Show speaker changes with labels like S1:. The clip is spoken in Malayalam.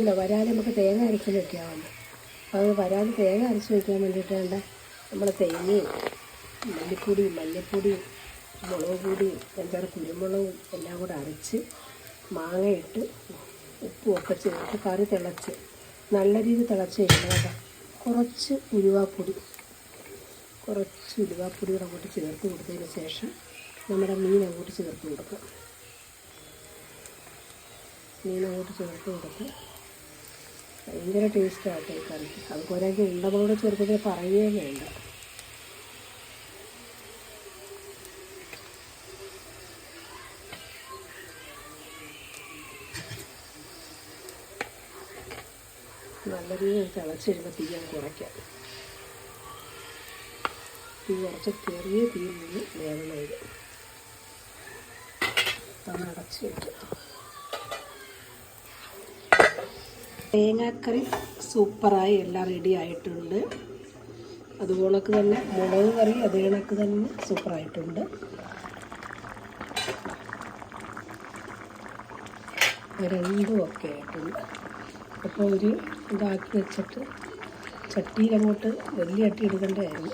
S1: ഇല്ല, വരാൽ നമുക്ക് തേങ്ങ അരച്ച് വെക്കാവുന്നു. അത് വരാൽ തേങ്ങ അരച്ച് വയ്ക്കാൻ വേണ്ടിയിട്ട് വേണ്ട നമ്മൾ തേങ്ങയും മല്ലിപ്പൊടിയും മഞ്ഞൾപ്പൊടിയും മുളക് പൊടിയും അഞ്ചാറ് കുരുമുളകും എല്ലാം കൂടെ അരച്ച് മാങ്ങയിട്ട് ഉപ്പും ഒക്കെ ചേർത്ത് കറി തിളച്ച് നല്ല രീതിയിൽ തിളച്ച് കഴിയുമ്പോൾ കുറച്ച് ഉലുവാപ്പൊടി കൂടെ അങ്ങോട്ട് ചേർത്ത് കൊടുത്തതിന് ശേഷം നമ്മുടെ മീൻ അങ്ങോട്ട് ചേർത്ത് കൊടുക്കുക. മീനങ്ങോട്ട് ചേർത്ത് കൊടുത്ത് ഭയങ്കര ടേസ്റ്റാകട്ടെ ഈ കറി. അതുപോലെ ഉണ്ടമോട് ചേർക്കുന്നത് പറയുകയും വേണ്ട. നല്ല രീതിയിൽ തിളച്ച് കഴിയുമ്പോൾ തീ കുറയ്ക്കാം. തീ കുറച്ച് ചെറിയ തീയിൽ നിന്ന് വേവണം. ഇത് അടച്ച് വയ്ക്കാം. തേങ്ങാക്കറി സൂപ്പറായി എല്ലാം റെഡി ആയിട്ടുണ്ട്. അതുപോലെ തന്നെ മുളക് കറി അതേ കണക്ക് തന്നെ സൂപ്പറായിട്ടുണ്ട്. രണ്ടും ഒക്കെ ആയിട്ടുണ്ട്. അപ്പോൾ ഒരു ഇതാക്കി വെച്ചിട്ട് ചട്ടിയിലങ്ങോട്ട് വലിയ ചട്ടി എടുക്കേണ്ടതായിരുന്നു.